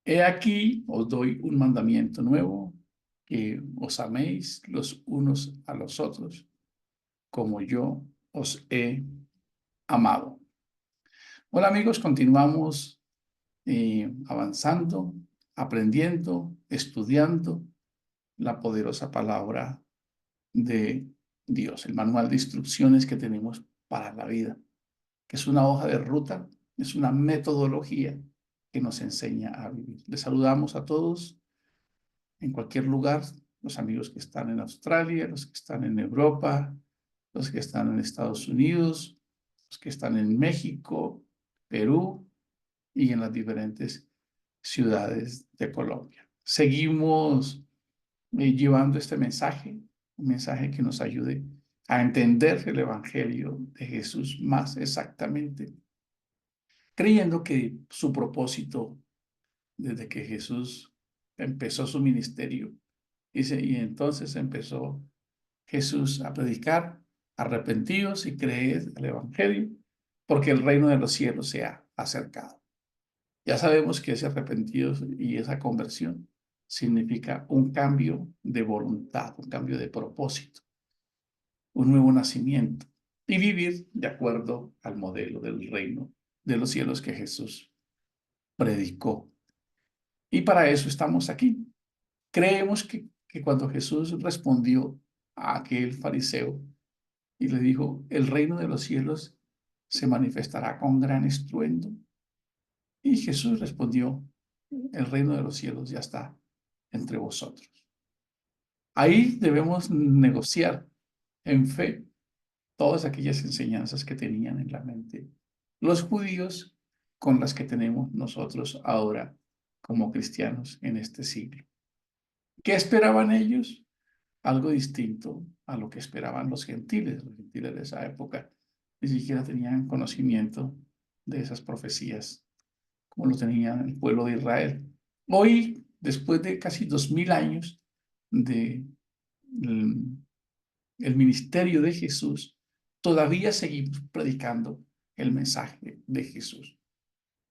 He aquí, os doy un mandamiento nuevo, que os améis los unos a los otros, como yo os he amado. Hola amigos, continuamos avanzando, aprendiendo, estudiando la poderosa palabra de Dios, el manual de instrucciones que tenemos para la vida, que es una hoja de ruta, es una metodología que nos enseña a vivir. Les saludamos a todos en cualquier lugar, los amigos que están en Australia, los que están en Europa, los que están en Estados Unidos, los que están en México, Perú y en las diferentes ciudades de Colombia. Seguimos llevando este mensaje, un mensaje que nos ayude a entender el Evangelio de Jesús más exactamente, creyendo que su propósito desde que Jesús empezó su ministerio, y entonces empezó Jesús a predicar, arrepentidos y creed el Evangelio, porque el reino de los cielos se ha acercado. Ya sabemos que ese arrepentido y esa conversión significa un cambio de voluntad, un cambio de propósito, un nuevo nacimiento y vivir de acuerdo al modelo del reino de los cielos que Jesús predicó. Y para eso estamos aquí. Creemos que cuando Jesús respondió a aquel fariseo y le dijo, el reino de los cielos se manifestará con gran estruendo. Y Jesús respondió, el reino de los cielos ya está entre vosotros. Ahí debemos negociar en fe todas aquellas enseñanzas que tenían en la mente los judíos con las que tenemos nosotros ahora como cristianos en este siglo. ¿Qué esperaban ellos? Algo distinto a lo que esperaban los gentiles. Los gentiles de esa época ni siquiera tenían conocimiento de esas profecías como lo tenía el pueblo de Israel. Hoy, después de casi 2000 años de el ministerio de Jesús, todavía seguimos predicando el mensaje de Jesús.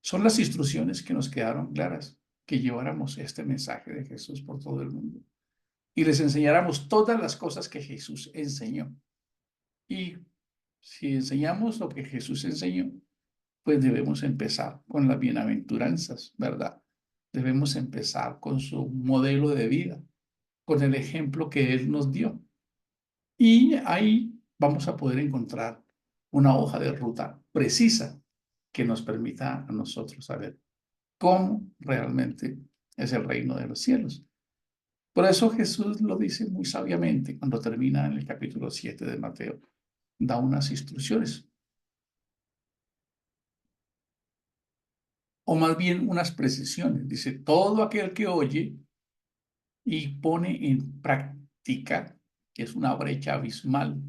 Son las instrucciones que nos quedaron claras, que lleváramos este mensaje de Jesús por todo el mundo y les enseñáramos todas las cosas que Jesús enseñó. Y si enseñamos lo que Jesús enseñó, pues debemos empezar con las bienaventuranzas, ¿verdad? Debemos empezar con su modelo de vida, con el ejemplo que Él nos dio. Y ahí vamos a poder encontrar una hoja de ruta precisa que nos permita a nosotros saber cómo realmente es el reino de los cielos. Por eso Jesús lo dice muy sabiamente cuando termina en el capítulo 7 de Mateo. Da unas instrucciones, o más bien unas precisiones. Dice, todo aquel que oye y pone en práctica, que es una brecha abismal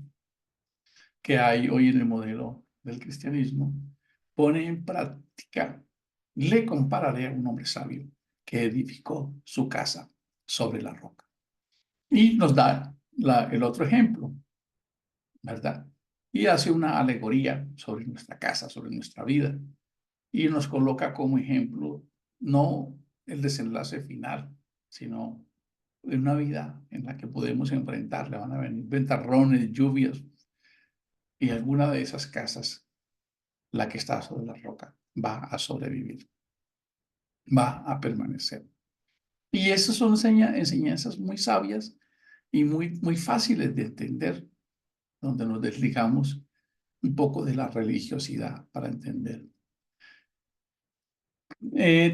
que hay hoy en el modelo del cristianismo, pone en práctica, le compararé a un hombre sabio que edificó su casa sobre la roca. Y nos da el otro ejemplo, ¿verdad? Y hace una alegoría sobre nuestra casa, sobre nuestra vida, y nos coloca como ejemplo no el desenlace final, sino de una vida en la que podemos enfrentar, le van a venir ventarrones, lluvias, y alguna de esas casas, la que está sobre la roca, va a sobrevivir, va a permanecer. Y esas son enseñanzas muy sabias y muy fáciles de entender, donde nos desligamos un poco de la religiosidad para entender.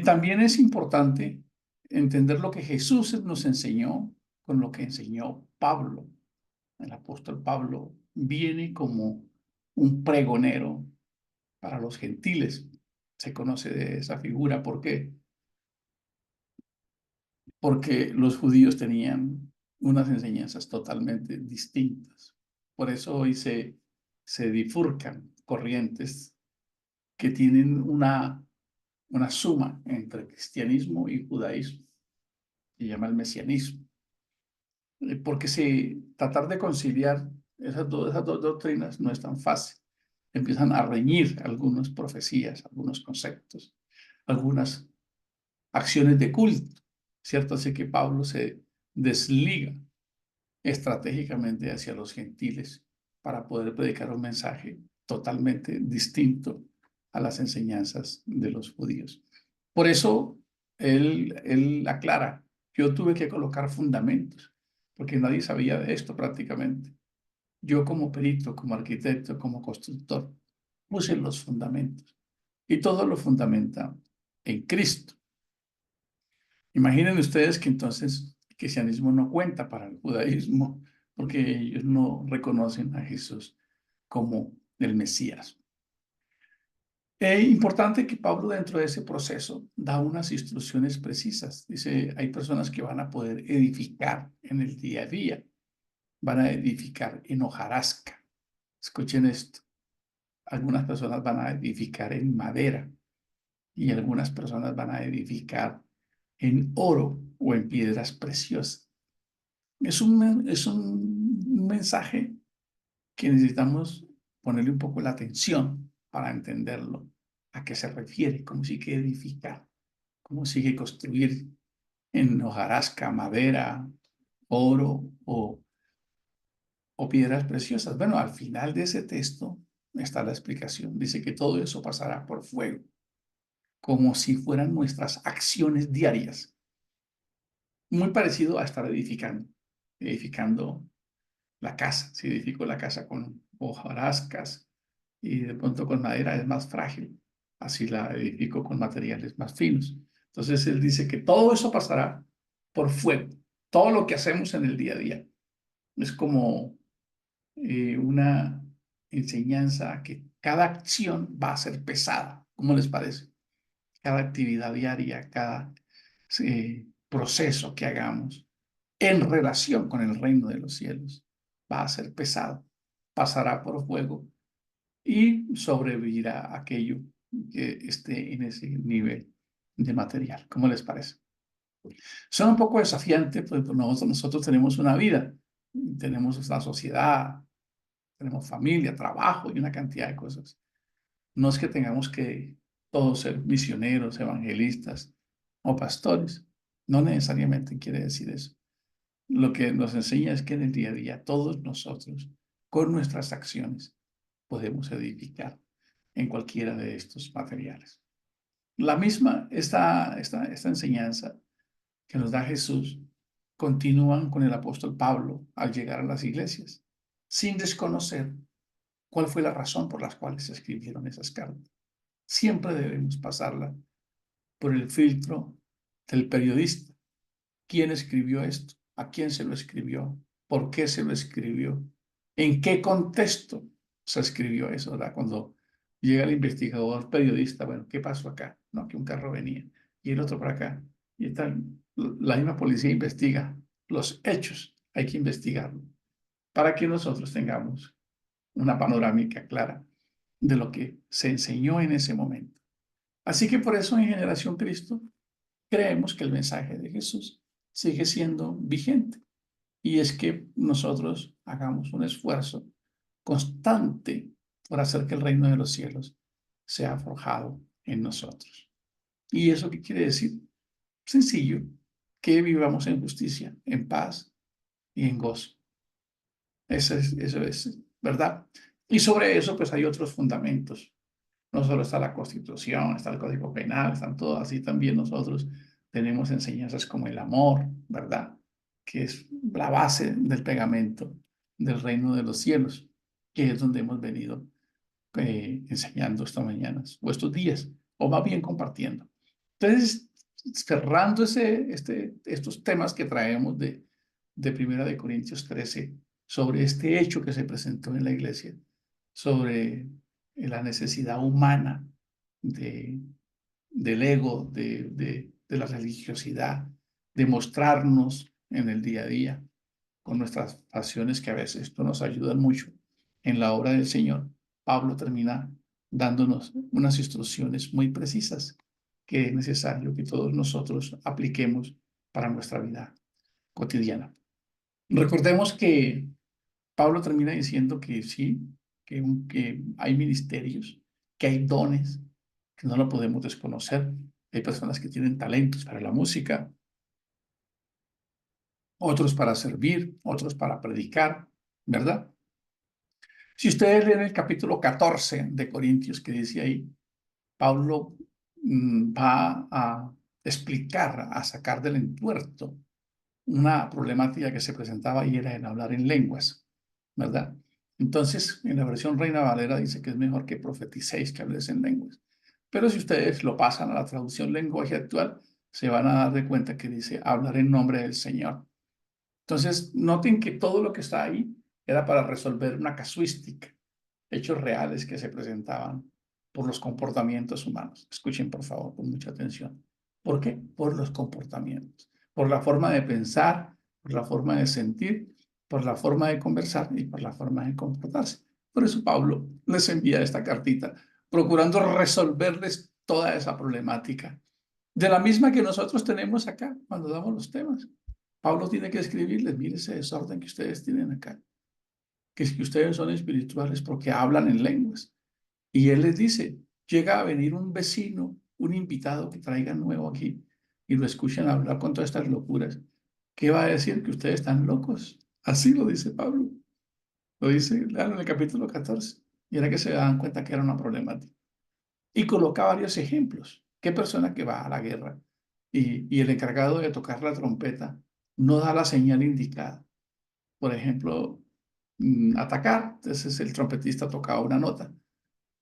También es importante entender lo que Jesús nos enseñó con lo que enseñó Pablo. El apóstol Pablo viene como un pregonero para los gentiles. Se conoce de esa figura. ¿Por qué? Porque los judíos tenían unas enseñanzas totalmente distintas. Por eso hoy se bifurcan corrientes que tienen una suma entre cristianismo y judaísmo. Se llama el mesianismo. Porque tratar de conciliar esas dos doctrinas no es tan fácil. Empiezan a reñir algunas profecías, algunos conceptos, algunas acciones de culto, ¿cierto? Así que Pablo se desliga estratégicamente hacia los gentiles para poder predicar un mensaje totalmente distinto a las enseñanzas de los judíos. Por eso él aclara, yo tuve que colocar fundamentos, porque nadie sabía de esto prácticamente. Yo como perito, como arquitecto, como constructor, puse los fundamentos y todo lo fundamenta en Cristo. Imaginen ustedes que entonces el cristianismo no cuenta para el judaísmo porque ellos no reconocen a Jesús como el Mesías. Es importante que Pablo dentro de ese proceso da unas instrucciones precisas. Dice, hay personas que van a poder edificar en el día a día, van a edificar en hojarasca. Escuchen esto, algunas personas van a edificar en madera y algunas personas van a edificar en oro o en piedras preciosas. Es un mensaje que necesitamos ponerle un poco la atención para entenderlo, a qué se refiere, cómo sigue edificar, cómo sigue construir en hojarasca, madera, oro o piedras preciosas. Bueno, al final de ese texto está la explicación. Dice que todo eso pasará por fuego, como si fueran nuestras acciones diarias. Muy parecido a estar edificando la casa. Si edifico la casa con hojarascas y de pronto con madera es más frágil, así la edifico con materiales más finos. Entonces él dice que todo eso pasará por fuego, todo lo que hacemos en el día a día. Es como una enseñanza que cada acción va a ser pesada. ¿Cómo les parece? Cada actividad diaria, cada proceso que hagamos en relación con el reino de los cielos va a ser pesado, pasará por fuego y sobrevivirá aquello que esté en ese nivel de material. ¿Cómo les parece? Suena un poco desafiante, pues nosotros tenemos una vida, tenemos una sociedad, tenemos familia, trabajo y una cantidad de cosas. No es que tengamos que todos ser misioneros, evangelistas o pastores. No necesariamente quiere decir eso. Lo que nos enseña es que en el día a día todos nosotros, con nuestras acciones, podemos edificar en cualquiera de estos materiales. La misma, esta enseñanza que nos da Jesús, continúan con el apóstol Pablo al llegar a las iglesias, sin desconocer cuál fue la razón por la cual se escribieron esas cartas. Siempre debemos pasarla por el filtro del periodista. ¿Quién escribió esto? ¿A quién se lo escribió? ¿Por qué se lo escribió? ¿En qué contexto se escribió eso? ¿Verdad? Cuando llega el investigador periodista, bueno, ¿qué pasó acá? No, que un carro venía y el otro por acá. Y tal, la misma policía investiga los hechos, hay que investigarlo para que nosotros tengamos una panorámica clara de lo que se enseñó en ese momento. Así que por eso en Generación Cristo creemos que el mensaje de Jesús sigue siendo vigente y es que nosotros hagamos un esfuerzo constante por hacer que el reino de los cielos sea forjado en nosotros. ¿Y eso qué quiere decir? Sencillo, que vivamos en justicia, en paz y en gozo. Eso es, ¿verdad? Y sobre eso, pues hay otros fundamentos. No solo está la Constitución, está el Código Penal, están todos, así también nosotros tenemos enseñanzas como el amor, ¿verdad? Que es la base del pegamento del reino de los cielos, que es donde hemos venido enseñando estas mañanas, o estos días, o más bien compartiendo. Entonces, cerrando estos temas que traemos de Primera de Corintios 13, sobre este hecho que se presentó en la iglesia, sobre la necesidad humana de, del ego, de la religiosidad, de mostrarnos en el día a día con nuestras pasiones que a veces esto nos ayuda mucho en la obra del Señor. Pablo termina dándonos unas instrucciones muy precisas que es necesario que todos nosotros apliquemos para nuestra vida cotidiana. Recordemos que Pablo termina diciendo que sí, que hay ministerios, que hay dones, que no lo podemos desconocer. Hay personas que tienen talentos para la música, otros para servir, otros para predicar, ¿verdad? Si ustedes leen el capítulo 14 de Corintios, que dice ahí, Pablo va a explicar, a sacar del entuerto una problemática que se presentaba y era el hablar en lenguas, ¿verdad? Entonces, en la versión Reina Valera dice que es mejor que profeticéis que habléis en lenguas. Pero si ustedes lo pasan a la traducción lenguaje actual, se van a dar de cuenta que dice hablar en nombre del Señor. Entonces, noten que todo lo que está ahí era para resolver una casuística, hechos reales que se presentaban por los comportamientos humanos. Escuchen, por favor, con mucha atención. ¿Por qué? Por los comportamientos, por la forma de pensar, por la forma de sentir, por la forma de conversar y por la forma de comportarse. Por eso Pablo les envía esta cartita, procurando resolverles toda esa problemática, de la misma que nosotros tenemos acá cuando damos los temas. Pablo tiene que escribirles, mire ese desorden que ustedes tienen acá, que es que ustedes son espirituales porque hablan en lenguas. Y él les dice, llega a venir un vecino, un invitado que traiga nuevo aquí y lo escuchan hablar con todas estas locuras. ¿Qué va a decir? Que ustedes están locos. Así lo dice Pablo. Lo dice, lean en el capítulo 14. Y era que se dan cuenta que era una problemática. Y coloca varios ejemplos. ¿Qué persona que va a la guerra y el encargado de tocar la trompeta no da la señal indicada? Por ejemplo, atacar. Entonces el trompetista tocaba una nota.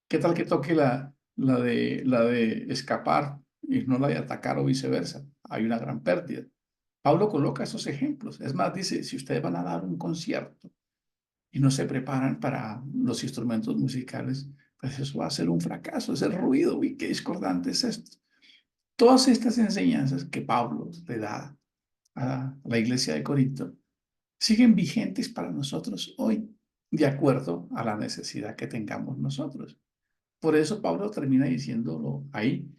¿Qué tal que toque la de escapar y no la de atacar o viceversa? Hay una gran pérdida. Pablo coloca esos ejemplos. Es más, dice, si ustedes van a dar un concierto y no se preparan para los instrumentos musicales, pues eso va a ser un fracaso, ese ruido, uy, qué discordante es esto. Todas estas enseñanzas que Pablo le da a la iglesia de Corinto siguen vigentes para nosotros hoy, de acuerdo a la necesidad que tengamos nosotros. Por eso Pablo termina diciéndolo ahí.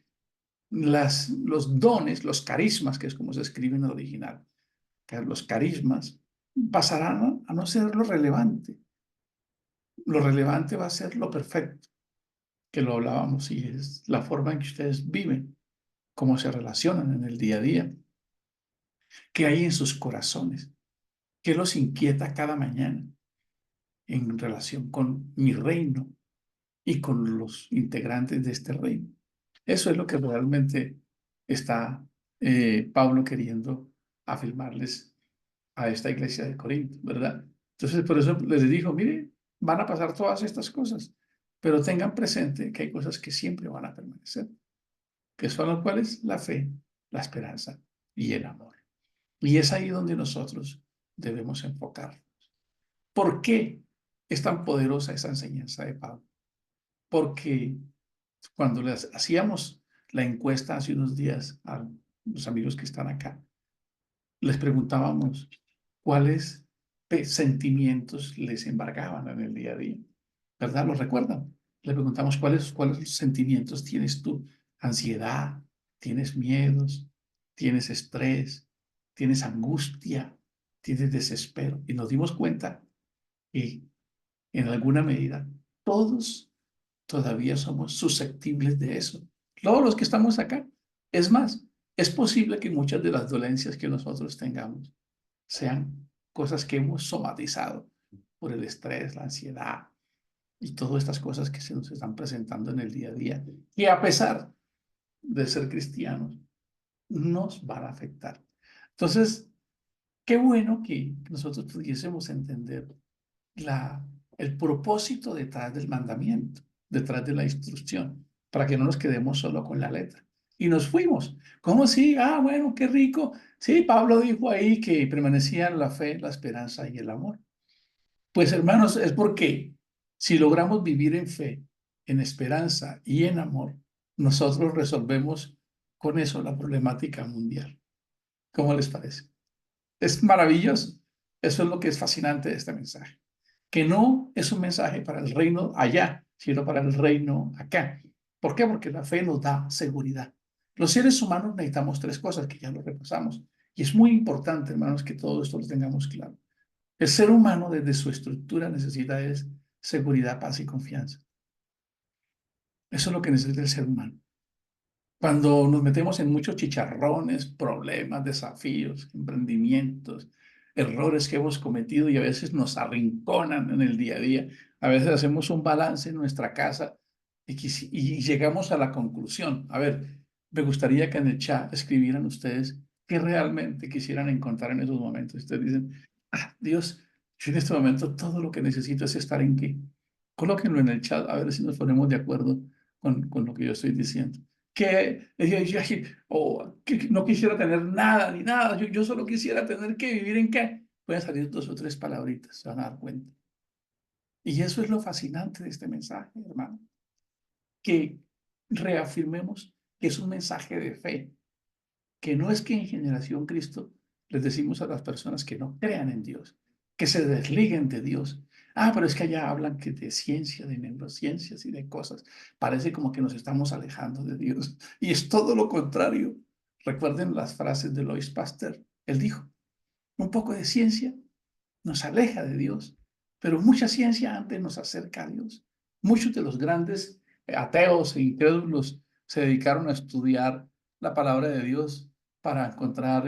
Los dones, los carismas, que es como se escribe en el original, que los carismas pasarán a no ser lo relevante. Lo relevante va a ser lo perfecto, que lo hablábamos, y es la forma en que ustedes viven, cómo se relacionan en el día a día, qué hay en sus corazones, qué los inquieta cada mañana en relación con mi reino y con los integrantes de este reino. Eso es lo que realmente está Pablo queriendo afirmarles a esta iglesia de Corinto, ¿verdad? Entonces, por eso les dijo, mire, van a pasar todas estas cosas, pero tengan presente que hay cosas que siempre van a permanecer, que son las cuales la fe, la esperanza y el amor. Y es ahí donde nosotros debemos enfocarnos. ¿Por qué es tan poderosa esa enseñanza de Pablo? Porque cuando les hacíamos la encuesta hace unos días a los amigos que están acá, les preguntábamos cuáles sentimientos les embargaban en el día a día. ¿Verdad? ¿Lo recuerdan? Le preguntamos cuáles sentimientos tienes tú. Ansiedad, tienes miedos, tienes estrés, tienes angustia, tienes desespero. Y nos dimos cuenta que en alguna medida todos todavía somos susceptibles de eso. Todos los que estamos acá. Es más, es posible que muchas de las dolencias que nosotros tengamos sean cosas que hemos somatizado por el estrés, la ansiedad y todas estas cosas que se nos están presentando en el día a día, que a pesar de ser cristianos, nos van a afectar. Entonces, qué bueno que nosotros pudiésemos entender la, el propósito detrás del mandamiento, detrás de la instrucción, para que no nos quedemos solo con la letra. Y nos fuimos. ¿Cómo sí? Ah, bueno, qué rico. Sí, Pablo dijo ahí que permanecían la fe, la esperanza y el amor. Pues hermanos, es porque si logramos vivir en fe, en esperanza y en amor, nosotros resolvemos con eso la problemática mundial. ¿Cómo les parece? Es maravilloso. Eso es lo que es fascinante de este mensaje. Que no es un mensaje para el reino allá, sino para el reino acá. ¿Por qué? Porque la fe nos da seguridad. Los seres humanos necesitamos tres cosas que ya lo repasamos. Y es muy importante, hermanos, que todo esto lo tengamos claro. El ser humano, desde su estructura, necesita es seguridad, paz y confianza. Eso es lo que necesita el ser humano. Cuando nos metemos en muchos chicharrones, problemas, desafíos, emprendimientos, errores que hemos cometido y a veces nos arrinconan en el día a día, a veces hacemos un balance en nuestra casa y llegamos a la conclusión. A ver, me gustaría que en el chat escribieran ustedes qué realmente quisieran encontrar en esos momentos. Ustedes dicen, ah, Dios, yo en este momento todo lo que necesito es estar en qué. Colóquenlo en el chat a ver si nos ponemos de acuerdo con lo que yo estoy diciendo que que no quisiera tener nada ni nada, yo solo quisiera tener que vivir en qué. Pueden salir dos o tres palabritas, se van a dar cuenta. Y eso es lo fascinante de este mensaje, hermano, que reafirmemos que es un mensaje de fe, que no es que en Generación Cristo les decimos a las personas que no crean en Dios, que se desliguen de Dios. Ah, pero es que allá hablan que de ciencia, de neurociencias y de cosas. Parece como que nos estamos alejando de Dios. Y es todo lo contrario. Recuerden las frases de Lois Pasteur. Él dijo, un poco de ciencia nos aleja de Dios, pero mucha ciencia antes nos acerca a Dios. Muchos de los grandes ateos e incrédulos se dedicaron a estudiar la palabra de Dios para encontrar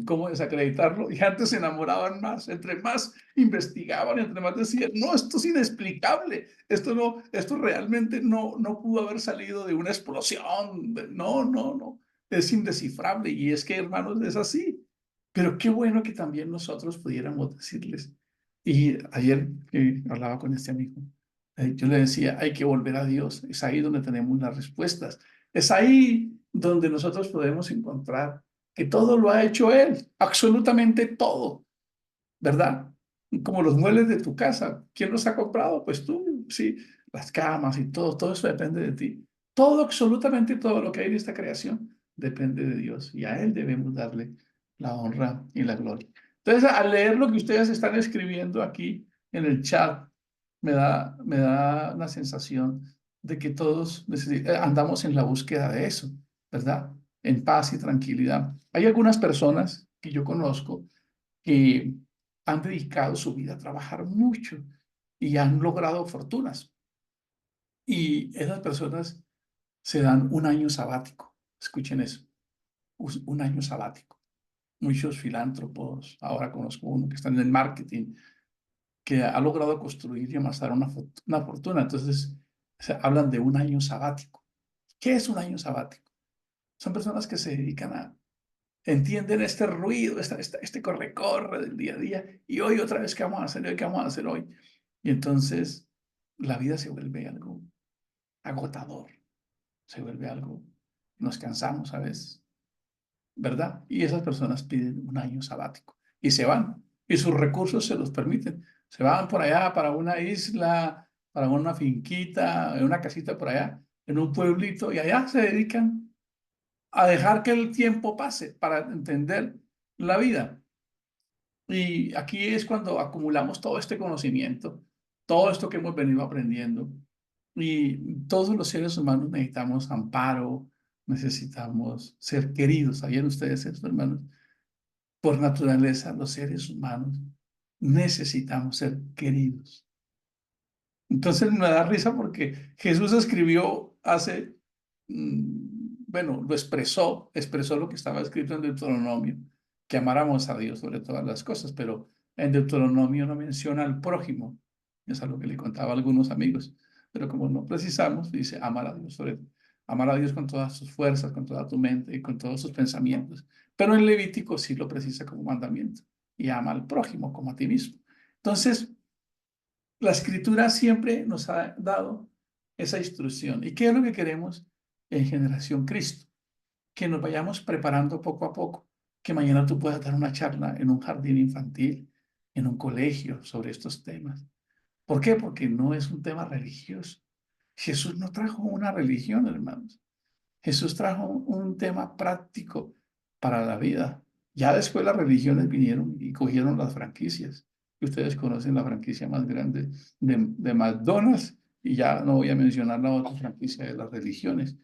cómo desacreditarlo y antes se enamoraban más, entre más investigaban, entre más decían, no, esto es inexplicable, esto no, esto realmente no pudo haber salido de una explosión, no, es indescifrable y es que hermanos es así, pero qué bueno que también nosotros pudiéramos decirles. Y ayer que hablaba con este amigo, yo le decía, hay que volver a Dios, es ahí donde tenemos las respuestas, es ahí donde nosotros podemos encontrar que todo lo ha hecho Él, absolutamente todo, ¿verdad? Como los muebles de tu casa, ¿quién los ha comprado? Pues tú, sí, las camas y todo eso depende de ti. Todo, absolutamente todo lo que hay en esta creación depende de Dios y a Él debemos darle la honra y la gloria. Entonces, al leer lo que ustedes están escribiendo aquí en el chat, me da una sensación de que todos andamos en la búsqueda de eso, ¿verdad? En paz y tranquilidad. Hay algunas personas que yo conozco que han dedicado su vida a trabajar mucho y han logrado fortunas. Y esas personas se dan un año sabático. Escuchen eso, un año sabático. Muchos filántropos, ahora conozco uno que está en el marketing, que ha logrado construir y amasar una fortuna. Entonces, hablan de un año sabático. ¿Qué es un año sabático? Son personas que se dedican a entienden este ruido, este corre-corre del día a día, y hoy otra vez, ¿qué vamos a hacer hoy? ¿Qué vamos a hacer hoy? Y entonces la vida se vuelve algo agotador, se vuelve algo, nos cansamos a veces, ¿verdad? Y esas personas piden un año sabático y se van, y sus recursos se los permiten. Se van por allá para una isla, para una finquita, en una casita por allá, en un pueblito, y allá se dedican a dejar que el tiempo pase para entender la vida. Y aquí es cuando acumulamos todo este conocimiento, todo esto que hemos venido aprendiendo. Y todos los seres humanos necesitamos amparo, necesitamos ser queridos. ¿Sabían ustedes eso, hermanos? Por naturaleza, los seres humanos necesitamos ser queridos. Entonces me da risa porque Jesús escribió hace, bueno, expresó lo que estaba escrito en Deuteronomio, que amáramos a Dios sobre todas las cosas, pero en Deuteronomio no menciona al prójimo, es algo que le contaba a algunos amigos, pero como no precisamos, dice amar a Dios con todas tus fuerzas, con toda tu mente y con todos tus pensamientos, pero en Levítico sí lo precisa como mandamiento, y ama al prójimo como a ti mismo. Entonces, la escritura siempre nos ha dado esa instrucción. ¿Y qué es lo que queremos en Generación Cristo? Que nos vayamos preparando poco a poco, que mañana tú puedas dar una charla en un jardín infantil, en un colegio sobre estos temas. ¿Por qué? Porque no es un tema religioso. Jesús no trajo una religión, hermanos. Jesús trajo un tema práctico para la vida. Ya después las religiones vinieron y cogieron las franquicias. Y ustedes conocen la franquicia más grande de McDonald's y ya no voy a mencionar la otra franquicia de las religiones.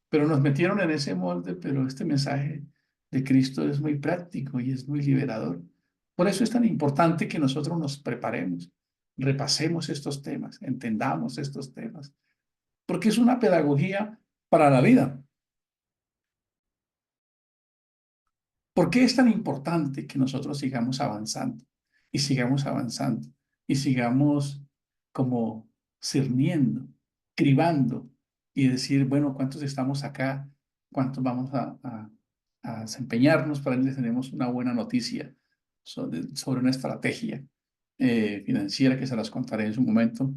Pero nos metieron en ese molde, pero este mensaje de Cristo es muy práctico y es muy liberador. Por eso es tan importante que nosotros nos preparemos, repasemos estos temas, entendamos estos temas, porque es una pedagogía para la vida. ¿Por qué es tan importante que nosotros sigamos avanzando y sigamos avanzando y sigamos como cerniendo, cribando y decir, bueno, ¿cuántos estamos acá? ¿Cuántos vamos a desempeñarnos para que tenemos una buena noticia sobre una estrategia financiera que se las contaré en su momento,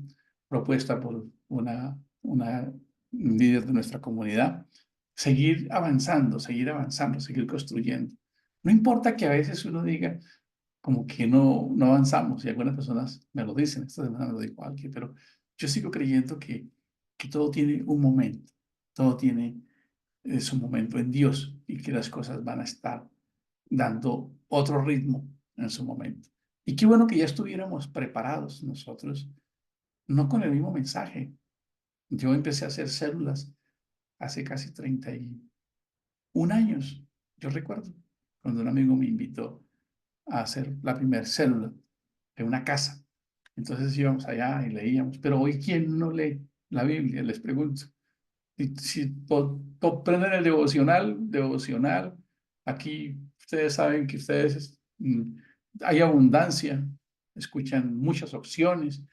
propuesta por una líder de nuestra comunidad? Seguir avanzando, seguir construyendo. No importa que a veces uno diga como que no avanzamos, y algunas personas me lo dicen, esta semana me lo dijo alguien, pero yo sigo creyendo que todo tiene un momento, todo tiene su momento en Dios y que las cosas van a estar dando otro ritmo en su momento. Y qué bueno que ya estuviéramos preparados nosotros, no con el mismo mensaje. Yo empecé a hacer células hace casi 31 años. Yo recuerdo cuando un amigo me invitó a hacer la primera célula en una casa. Entonces íbamos allá y leíamos. Pero hoy, ¿quién no lee la Biblia? Les pregunto. Y si prenden el devocional, aquí ustedes saben que hay abundancia, escuchan muchas opciones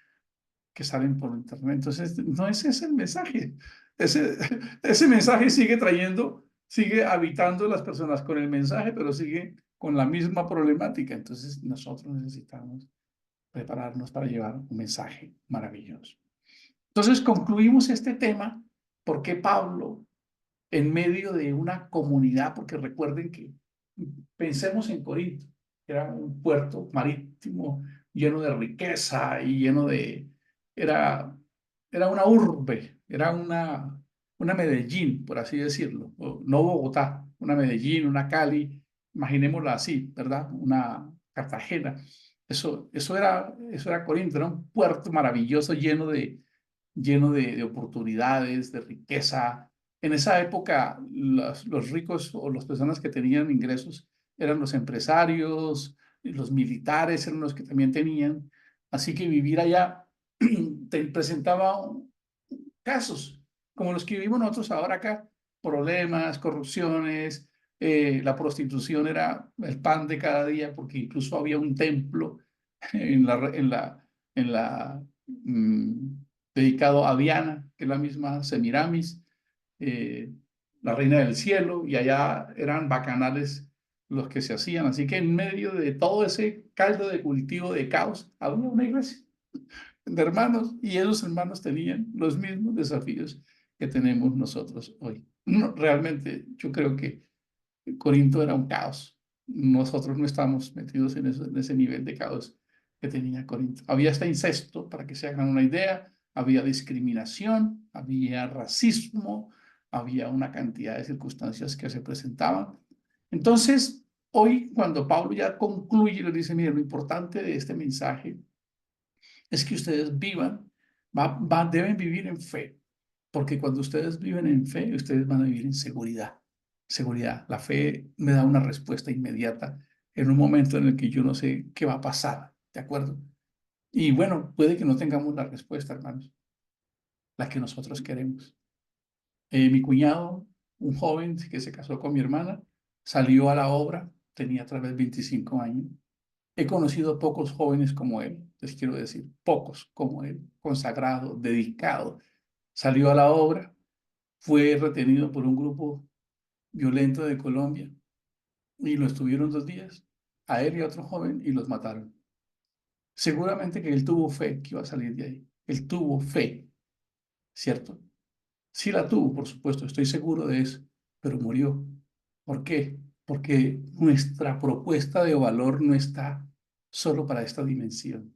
que salen por internet. Entonces, no ese es el mensaje. Ese, ese mensaje sigue habitando las personas con el mensaje, pero sigue con la misma problemática. Entonces, nosotros necesitamos prepararnos para llevar un mensaje maravilloso. Entonces, concluimos este tema porque Pablo, en medio de una comunidad, porque recuerden que pensemos en Corinto, que era un puerto marítimo lleno de riqueza y era, era una urbe, era una Medellín, por así decirlo, no Bogotá, una Medellín, una Cali, imaginémosla así, ¿verdad? Una Cartagena. Eso era Corinto, era un puerto maravilloso lleno de oportunidades, de riqueza. En esa época, los ricos o las personas que tenían ingresos eran los empresarios, y los militares eran los que también tenían. Así que vivir allá te presentaba casos como los que vivimos nosotros ahora acá, problemas, corrupciones, la prostitución era el pan de cada día porque incluso había un templo en la dedicado a Diana, que es la misma Semiramis, eh, la reina del cielo, y allá eran bacanales los que se hacían. Así que en medio de todo ese caldo de cultivo de caos, había una iglesia de hermanos, y esos hermanos tenían los mismos desafíos que tenemos nosotros hoy. No, realmente yo creo que Corinto era un caos. Nosotros no estamos metidos en ese nivel de caos que tenía Corinto. Había hasta incesto, para que se hagan una idea, había discriminación, había racismo, había una cantidad de circunstancias que se presentaban. Entonces, hoy cuando Pablo ya concluye, le dice, mire, lo importante de este mensaje es que ustedes deben vivir en fe, porque cuando ustedes viven en fe, ustedes van a vivir en seguridad. Seguridad. La fe me da una respuesta inmediata en un momento en el que yo no sé qué va a pasar, ¿de acuerdo? Y bueno, puede que no tengamos la respuesta, hermanos, la que nosotros queremos. Mi cuñado, un joven que se casó con mi hermana, salió a la obra, tenía tal vez 25 años. He conocido pocos jóvenes como él, les quiero decir, pocos como él, consagrado, dedicado. Salió a la obra, fue retenido por un grupo violento de Colombia y lo estuvieron 2 días, a él y a otro joven, y los mataron. Seguramente que él tuvo fe que iba a salir de ahí. Él tuvo fe, ¿cierto? Sí la tuvo, por supuesto, estoy seguro de eso, pero murió. ¿Por qué? Porque nuestra propuesta de valor no está solo para esta dimensión.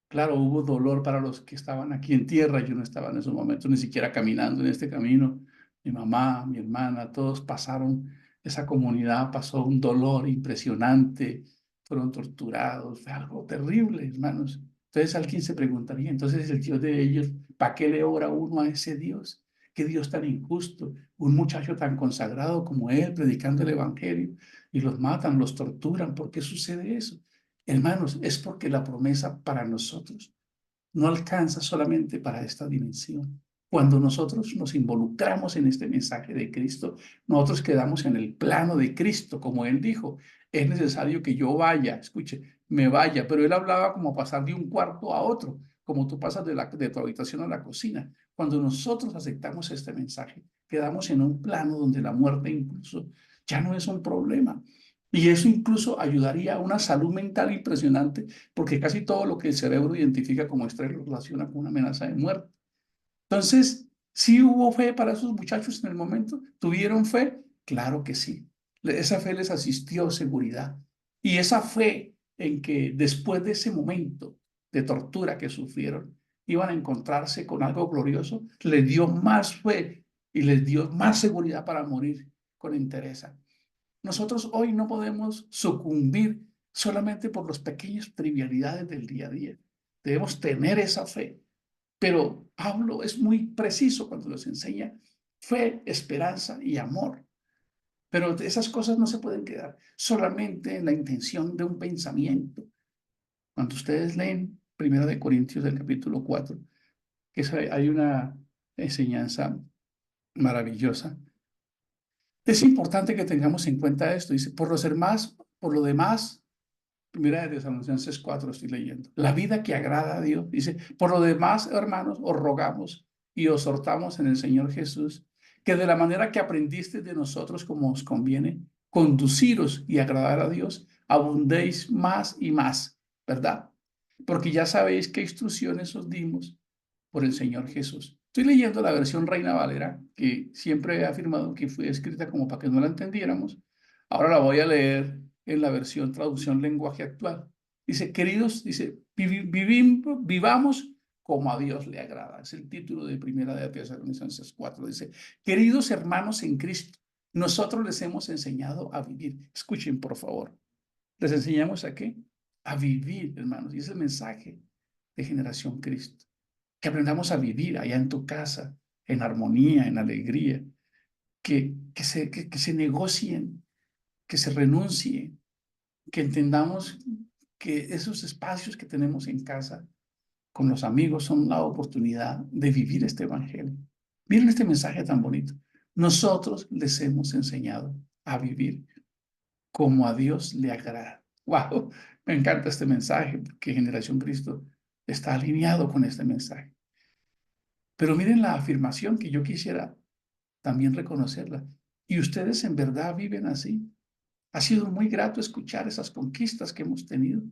Claro, hubo dolor para los que estaban aquí en tierra. Yo no estaba en esos momentos ni siquiera caminando en este camino. Mi mamá, mi hermana, todos pasaron, esa comunidad pasó un dolor impresionante, fueron torturados, fue algo terrible, hermanos. Entonces alguien se preguntaría, entonces el Dios de ellos, ¿para qué le ora uno a ese Dios? ¿Qué Dios tan injusto? Un muchacho tan consagrado como él, predicando el Evangelio, y los matan, los torturan. ¿Por qué sucede eso? Hermanos, es porque la promesa para nosotros no alcanza solamente para esta dimensión. Cuando nosotros nos involucramos en este mensaje de Cristo, nosotros quedamos en el plano de Cristo, como Él dijo. Es necesario que yo vaya, escuche, me vaya, pero Él hablaba como pasar de un cuarto a otro, como tú pasas de tu habitación a la cocina. Cuando nosotros aceptamos este mensaje, quedamos en un plano donde la muerte incluso ya no es un problema. Y eso incluso ayudaría a una salud mental impresionante, porque casi todo lo que el cerebro identifica como estrés lo relaciona con una amenaza de muerte. Entonces, ¿sí hubo fe para esos muchachos en el momento? ¿Tuvieron fe? Claro que sí. Esa fe les asistió seguridad. Y esa fe en que después de ese momento de tortura que sufrieron, iban a encontrarse con algo glorioso, les dio más fe y les dio más seguridad para morir con entereza. Nosotros hoy no podemos sucumbir solamente por las pequeñas trivialidades del día a día. Debemos tener esa fe. Pero Pablo es muy preciso cuando nos enseña fe, esperanza y amor. Pero esas cosas no se pueden quedar solamente en la intención de un pensamiento. Cuando ustedes leen 1 Corintios del capítulo 4, hay una enseñanza maravillosa. Es importante que tengamos en cuenta esto. Dice, por lo demás, Primera de Tesalonicenses 4 estoy leyendo. La vida que agrada a Dios. Dice, por lo demás, hermanos, os rogamos y os exhortamos en el Señor Jesús, que de la manera que aprendiste de nosotros como os conviene, conduciros y agradar a Dios, abundéis más y más, ¿verdad? Porque ya sabéis qué instrucciones os dimos por el Señor Jesús. Estoy leyendo la versión Reina Valera, que siempre he afirmado que fue escrita como para que no la entendiéramos. Ahora la voy a leer en la versión traducción lenguaje actual. Dice, queridos, dice, vivamos como a Dios le agrada. Es el título de Primera de Tesalonicenses 4. Dice, queridos hermanos en Cristo, nosotros les hemos enseñado a vivir. Escuchen, por favor. ¿Les enseñamos a qué? A vivir, hermanos. Y es el mensaje de Generación Cristo. Que aprendamos a vivir allá en tu casa, en armonía, en alegría. Que se negocien, que se renuncie, que entendamos que esos espacios que tenemos en casa con los amigos son la oportunidad de vivir este evangelio. Miren este mensaje tan bonito. Nosotros les hemos enseñado a vivir como a Dios le agrada. ¡Wow! Me encanta este mensaje porque Generación Cristo está alineado con este mensaje. Pero miren la afirmación que yo quisiera también reconocerla. Y ustedes en verdad viven así. Ha sido muy grato escuchar esas conquistas que hemos tenido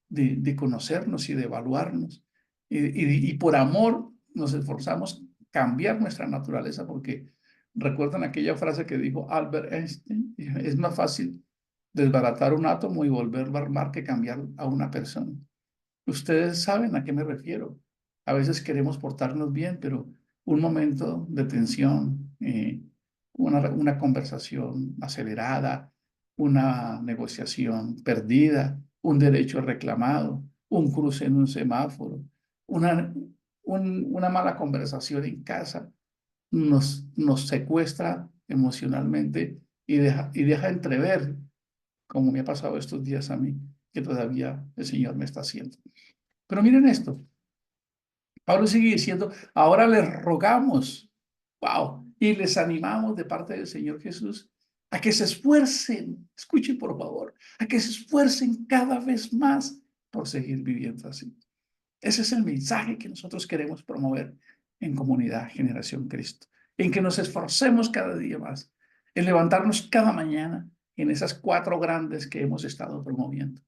de conocernos y de evaluarnos. Y por amor nos esforzamos cambiar nuestra naturaleza porque recuerdan aquella frase que dijo Albert Einstein, es más fácil desbaratar un átomo y volverlo a armar que cambiar a una persona. Ustedes saben a qué me refiero. A veces queremos portarnos bien, pero un momento de tensión, una conversación acelerada, una negociación perdida, un derecho reclamado, un cruce en un semáforo, una, una mala conversación en casa, nos secuestra emocionalmente y deja entrever, como me ha pasado estos días a mí, que todavía el Señor me está haciendo. Pero miren esto, Pablo sigue diciendo, ahora les rogamos, wow, y les animamos de parte del Señor Jesús a que se esfuercen, escuchen por favor, a que se esfuercen cada vez más por seguir viviendo así. Ese es el mensaje que nosotros queremos promover en Comunidad Generación Cristo, en que nos esforcemos cada día más, en levantarnos cada mañana en esas 4 grandes que hemos estado promoviendo.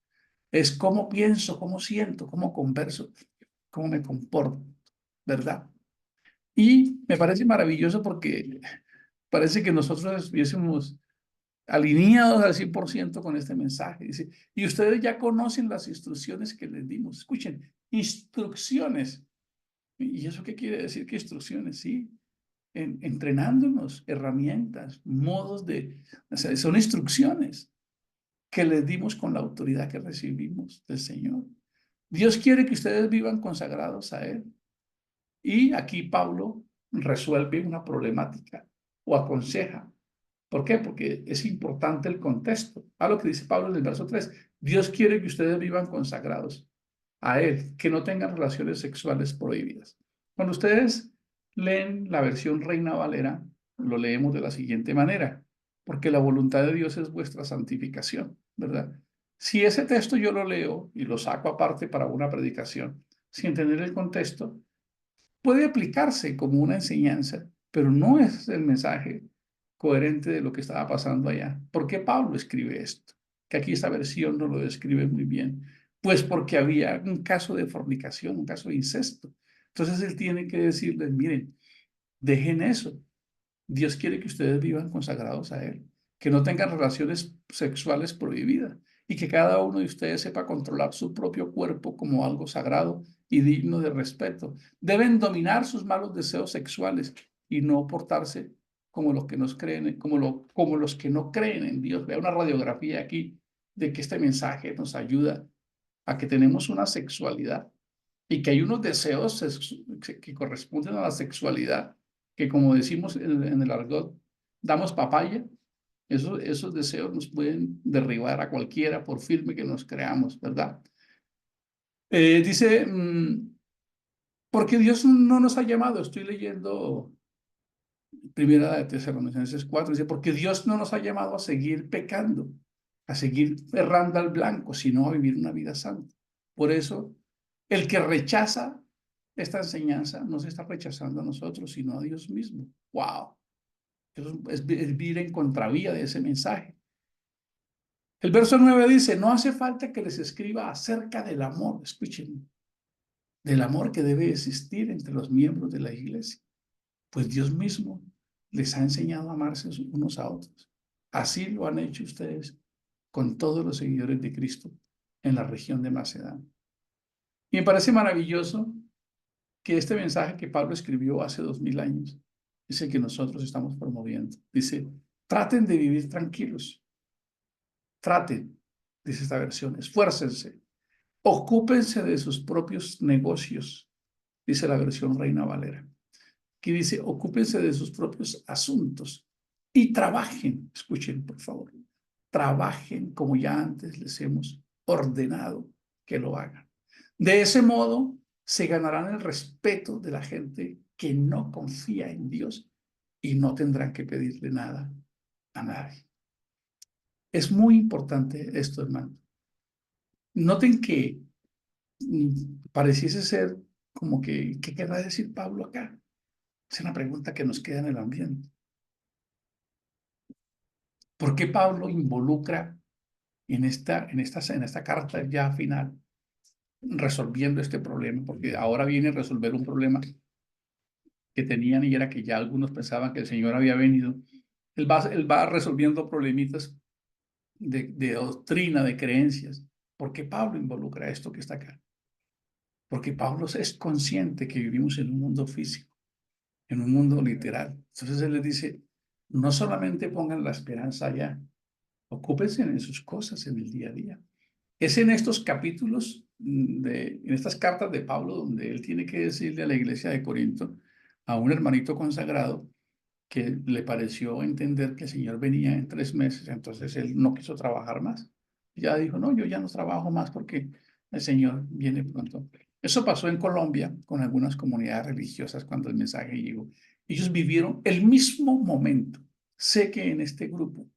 Es cómo pienso, cómo siento, cómo converso, cómo me comporto, ¿verdad? Y me parece maravilloso porque parece que nosotros estuviésemos alineados al 100% con este mensaje. Dice, y ustedes ya conocen las instrucciones que les dimos. Escuchen, instrucciones. ¿Y eso qué quiere decir que instrucciones? Sí, entrenándonos, herramientas, modos o sea, son instrucciones que les dimos con la autoridad que recibimos del Señor. Dios quiere que ustedes vivan consagrados a Él. Y aquí Pablo resuelve una problemática o aconseja. ¿Por qué? Porque es importante el contexto. A lo que dice Pablo en el verso 3. Dios quiere que ustedes vivan consagrados a Él, que no tengan relaciones sexuales prohibidas. Cuando ustedes leen la versión Reina Valera, lo leemos de la siguiente manera, porque la voluntad de Dios es vuestra santificación, ¿verdad? Si ese texto yo lo leo y lo saco aparte para una predicación, sin tener el contexto, puede aplicarse como una enseñanza, pero no es el mensaje coherente de lo que estaba pasando allá. ¿Por qué Pablo escribe esto? Que aquí esta versión no lo describe muy bien. Pues porque había un caso de fornicación, un caso de incesto. Entonces él tiene que decirles, miren, dejen eso. Dios quiere que ustedes vivan consagrados a Él, que no tengan relaciones sexuales prohibidas y que cada uno de ustedes sepa controlar su propio cuerpo como algo sagrado y digno de respeto. Deben dominar sus malos deseos sexuales y no portarse como los que nos creen, como los que no creen en Dios. Vea una radiografía aquí de que este mensaje nos ayuda a que tenemos una sexualidad y que hay unos deseos que corresponden a la sexualidad, que como decimos en el argot, damos papaya. Esos deseos nos pueden derribar a cualquiera por firme que nos creamos, ¿verdad? Dice, porque Dios no nos ha llamado, estoy leyendo Primera de Tesalonicenses 4, dice, porque Dios no nos ha llamado a seguir pecando, a seguir errando al blanco, sino a vivir una vida santa. Por eso, el que rechaza esta enseñanza no se está rechazando a nosotros, sino a Dios mismo. ¡Wow! Eso es vivir en contravía de ese mensaje. El verso 9 dice, no hace falta que les escriba acerca del amor, escuchen, del amor que debe existir entre los miembros de la iglesia, pues Dios mismo les ha enseñado a amarse unos a otros. Así lo han hecho ustedes con todos los seguidores de Cristo en la región de Macedonia. Y me parece maravilloso que este mensaje que Pablo escribió hace 2000 años es el que nosotros estamos promoviendo. Dice, traten de vivir tranquilos, traten, dice esta versión, esfuércense, ocúpense de sus propios negocios, dice la versión Reina Valera. Aquí dice, ocúpense de sus propios asuntos y trabajen, escuchen por favor, trabajen como ya antes les hemos ordenado que lo hagan. De ese modo se ganarán el respeto de la gente que no confía en Dios y no tendrán que pedirle nada a nadie. Es muy importante esto, hermano. Noten que pareciese ser como que, ¿qué querrá decir Pablo acá? Es una pregunta que nos queda en el ambiente. ¿Por qué Pablo involucra en esta carta ya final resolviendo este problema? Porque ahora viene a resolver un problema que tenían y era que ya algunos pensaban que el Señor había venido. Él va resolviendo problemitas de doctrina, de creencias. ¿Por qué Pablo involucra esto que está acá? Porque Pablo es consciente que vivimos en un mundo físico, en un mundo literal. Entonces él les dice, no solamente pongan la esperanza allá, ocúpense en sus cosas en el día a día. Es en estos capítulos, en estas cartas de Pablo, donde él tiene que decirle a la iglesia de Corinto, a un hermanito consagrado, que le pareció entender que el Señor venía en 3 meses, entonces él no quiso trabajar más. Ya dijo, no, yo ya no trabajo más porque el Señor viene pronto. Eso pasó en Colombia con algunas comunidades religiosas cuando el mensaje llegó. Ellos vivieron el mismo momento. Sé que en este grupo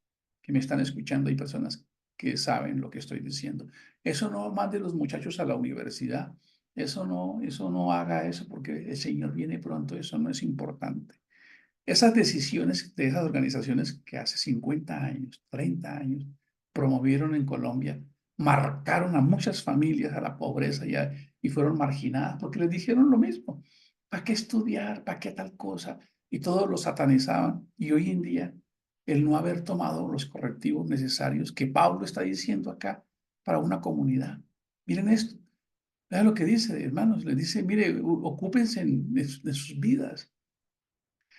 que me están escuchando hay personas que saben lo que estoy diciendo. Eso no mande los muchachos a la universidad. Eso no haga eso porque el Señor viene pronto. Eso no es importante. Esas decisiones de esas organizaciones que hace 50 años, 30 años, promovieron en Colombia, marcaron a muchas familias a la pobreza y fueron marginadas porque les dijeron lo mismo. ¿Para qué estudiar? ¿Para qué tal cosa? Y todos lo satanizaban. Y hoy en día, el no haber tomado los correctivos necesarios que Pablo está diciendo acá para una comunidad. Miren esto. Vean lo que dice, hermanos. Les dice, mire, ocúpense de sus vidas.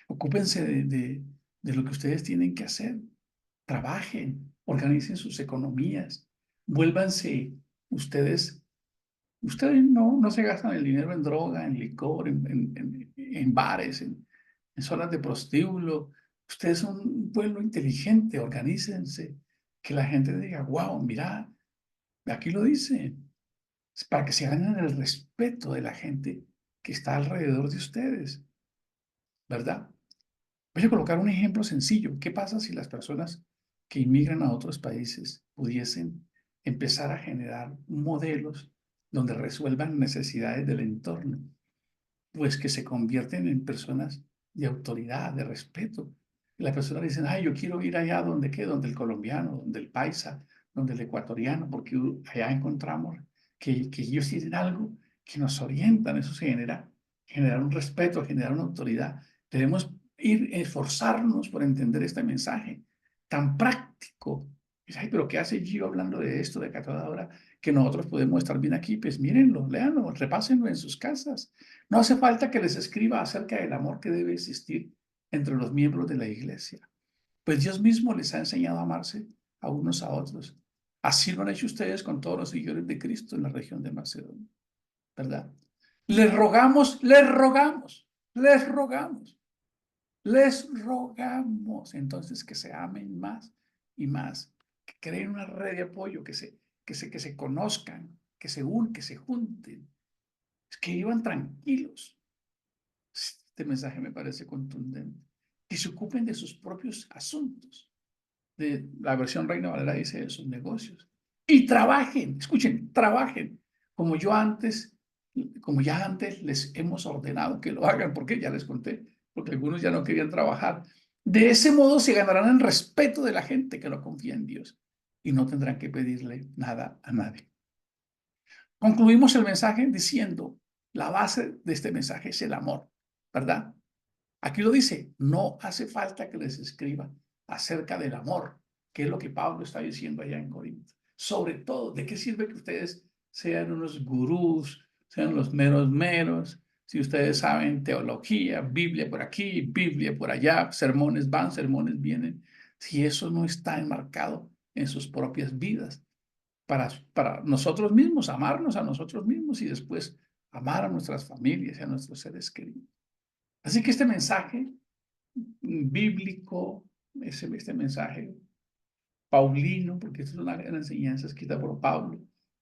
Ocúpense de lo que ustedes tienen que hacer. Trabajen, organicen sus economías, vuélvanse ustedes no se gastan el dinero en droga, en licor, en bares, en zonas de prostíbulo. Ustedes son un pueblo inteligente, organícense, que la gente diga, wow, mira, aquí lo dice, es para que se ganen el respeto de la gente que está alrededor de ustedes. ¿verdad? Voy a colocar un ejemplo sencillo. ¿Qué pasa si las personas que inmigran a otros países pudiesen empezar a generar modelos donde resuelvan necesidades del entorno? Pues que se convierten en personas de autoridad, de respeto. Y las personas dicen, ay, yo quiero ir allá donde qué, donde el colombiano, donde el paisa, donde el ecuatoriano, porque allá encontramos que ellos tienen algo que nos orientan. Eso se genera un respeto, genera una autoridad. Debemos esforzarnos por entender este mensaje tan práctico. Dice, ay, pero ¿qué hace Gio hablando de esto, de que a toda hora que nosotros podemos estar bien aquí? Pues mírenlo, léanlo, repásenlo en sus casas. No hace falta que les escriba acerca del amor que debe existir entre los miembros de la iglesia, pues Dios mismo les ha enseñado a amarse a unos a otros. Así lo han hecho ustedes con todos los seguidores de Cristo en la región de Macedonia, ¿verdad? Les rogamos, les rogamos, les rogamos, les rogamos entonces que se amen más y más, que creen una red de apoyo, que se conozcan, que se junten, que vivan tranquilos. Este mensaje me parece contundente. Que se ocupen de sus propios asuntos. De la versión Reina Valera dice de sus negocios. Y trabajen, escuchen, trabajen. Como yo antes, como ya antes les hemos ordenado que lo hagan, porque ya les conté, porque algunos ya no querían trabajar. De ese modo se ganarán el respeto de la gente que no confía en Dios y no tendrán que pedirle nada a nadie. Concluimos el mensaje diciendo, la base de este mensaje es el amor, ¿verdad? Aquí lo dice, no hace falta que les escriba acerca del amor, que es lo que Pablo está diciendo allá en Corinto. Sobre todo, ¿de qué sirve que ustedes sean unos gurús, sean los meros meros? Si ustedes saben teología, Biblia por aquí, Biblia por allá, sermones van, sermones vienen, si eso no está enmarcado en sus propias vidas, para nosotros mismos, amarnos a nosotros mismos y después amar a nuestras familias y a nuestros seres queridos. Así que este mensaje bíblico, este mensaje paulino, porque esta es una enseñanza escrita por Pablo,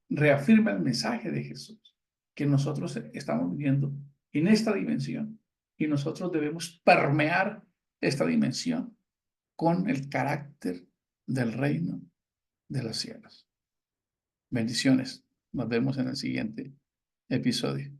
reafirma el mensaje de Jesús, que nosotros estamos viviendo en esta dimensión y nosotros debemos permear esta dimensión con el carácter del reino de los cielos. Bendiciones. Nos vemos en el siguiente episodio.